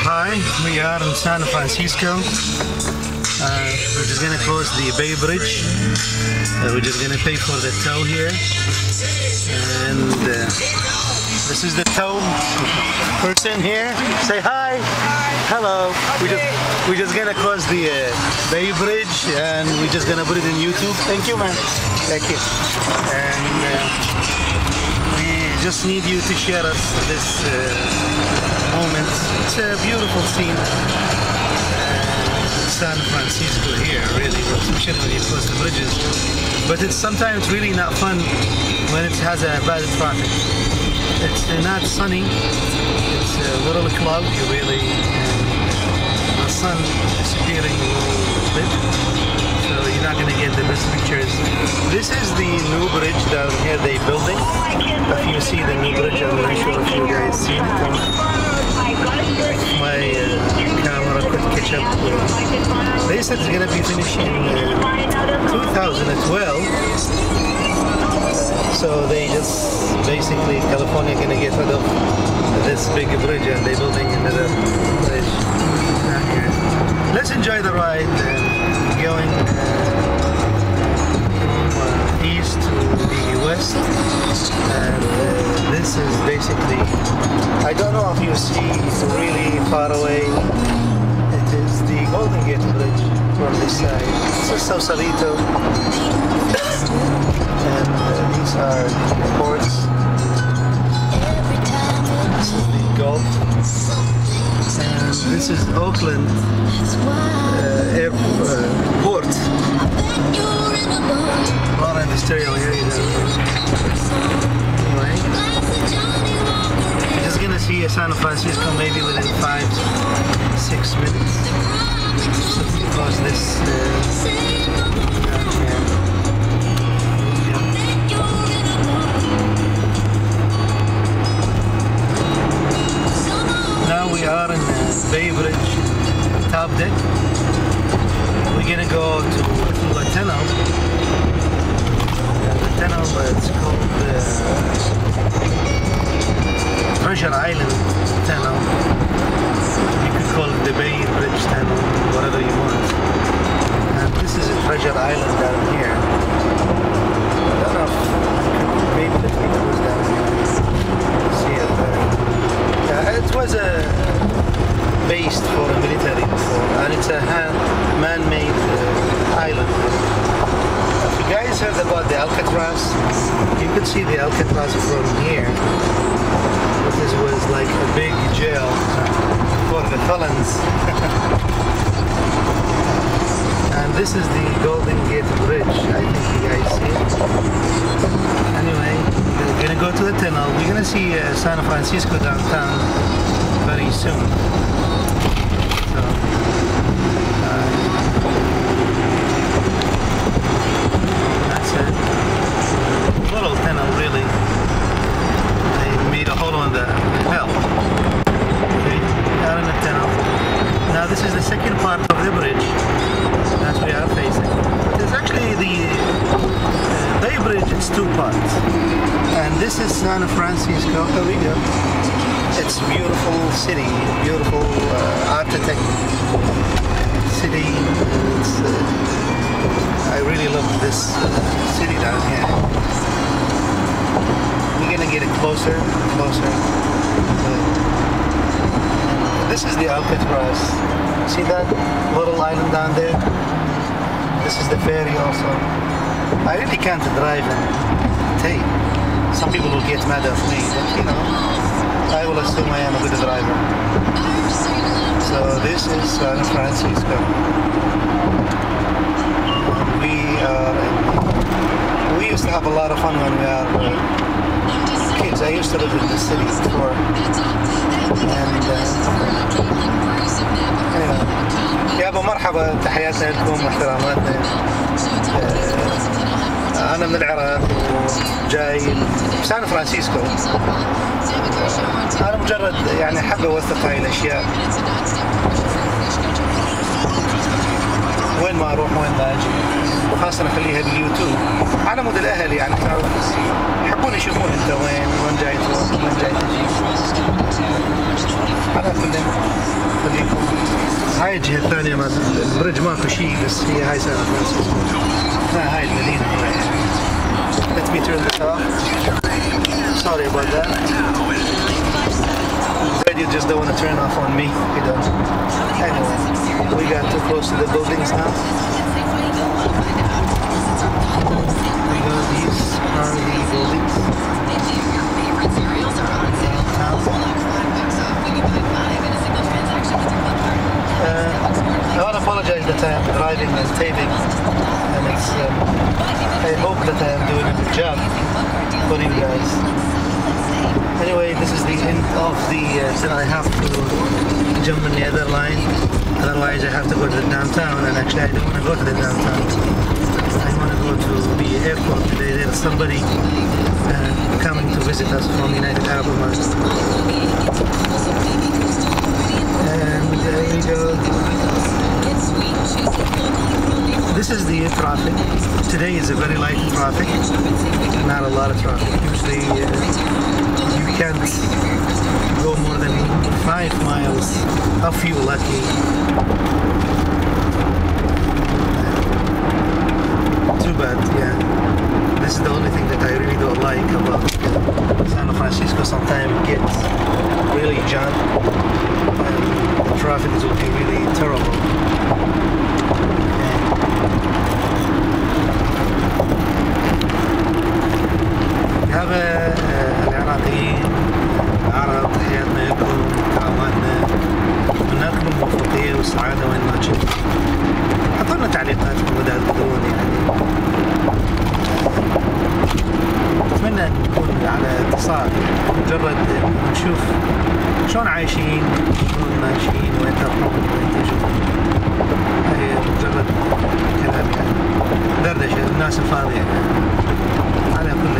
Hi, we are in San Francisco. We're just gonna cross the Bay Bridge. We're just gonna pay for the toll here, and this is the toll person here. Say hi. Hello. We're just gonna cross the Bay Bridge, and we're just gonna put it in YouTube. Thank you, man. Thank you. And we just need you to share us this moment. It's a beautiful scene. San Francisco here, really, especially when you cross the bridges. But it's sometimes really not fun when it has a bad traffic. It's not sunny. It's a little cloudy, really. The sun disappearing a little bit, so you're not going to get the best pictures. This is the new bridge down here they're building. If you see the new bridge, I'm not sure if you guys see it. My camera could catch up. They said it's going to be finished in 2012. So they just basically, California going to get rid of this big bridge and they're building another bridge down here. Let's enjoy the ride, going from east to the west. And this is basically, I don't know if you see really far away, it is the Golden Gate Bridge from this side. This is Sausalito, and these are the ports. This is the Gulf, and this is Oakland Airport. A lot of industrial areas. Anyway, you're just gonna see San Francisco maybe within 5-6 minutes. So because this down here. Now we are in the Bay Bridge top deck. We're gonna go to the tunnel. The tunnel, it's called Treasure Island Tunnel. You could call it the Bay Bridge Tunnel, whatever you want. And this is a Treasure Island down here. I don't know if maybe the video was down here. See it there. It was based for the military before, and it's a man-made island. If you guys heard about the Alcatraz, you could see the Alcatraz from here. This was like a big jail for the felons. And this is the Golden Gate Bridge. I think you guys see it. Anyway, we're gonna go to the tunnel. We're gonna see San Francisco downtown very soon. So, that's it. Little tunnel, really. They made a hole in the hell. Okay, out in the tunnel. Now this is the second part of the bridge that we are facing. It's actually the Bay Bridge. It's two parts, and this is San Francisco. Here we go. It's a beautiful city, beautiful architect city. It's, I really love this city down here. We're gonna get it closer, closer. This is the Alcatraz. See that little island down there? This is the ferry also. I really can't drive and take. Some people will get mad at me, but you know, I will assume I am a good driver. So this is San Francisco. We used to have a lot of fun when we were kids. I used to live in the city before. And يا أبو مرحبا، تحياتنا لكم واحتراماتنا. أنا من العراق وجاي سان فرانسيسكو. أنا مجرد يعني حابة أوثق هاي الأشياء. وين ما أروح وين ما أجي، وخاصة أخليها باليوتيوب على مود الأهل، يعني تعرف يحبون يشوفون أنت وين جاي تروح وين جاي تجي. على كل هاي الجهة الثانية ما البرج ماكو شيء بس هي هاي سان فرانسيسكو. هاي المدينة هي. Let me turn this off. Sorry about that. Radio just don't want to turn off on me. You don't. Anyway, we got too close to the buildings now. These are the buildings. I want to apologize that I am driving and taping, and it's. I hope that I am doing a good job for you guys. Anyway, this is the end of the. Then I have to jump on the other line. Otherwise, I have to go to the downtown, and actually, I don't want to go to the downtown. I want to go to the airport today. There's somebody coming to visit us from United Arab Emirates. And there we go. This is the traffic. Today is a very light traffic. Not a lot of traffic. Usually you can't go more than 5 miles if you're lucky. Too bad, yeah. This is the only thing that I really don't like about San Francisco. Sometimes it gets really jammed. The traffic is looking really terrible. هذا العراقيين العرب تحياتنا لكم كراماتنا أتمنى لكم الموفقية والسعادة وين ما كنتم. حطوا لنا تعليقاتكم إذا تقدرون يعني. أتمنى أن نكون على اتصال مجرد نشوف شلون عايشين شلون ماشيين وين تروحون وين تجون. هي مجرد كلام يعني دردشة الناس الفاضية على كل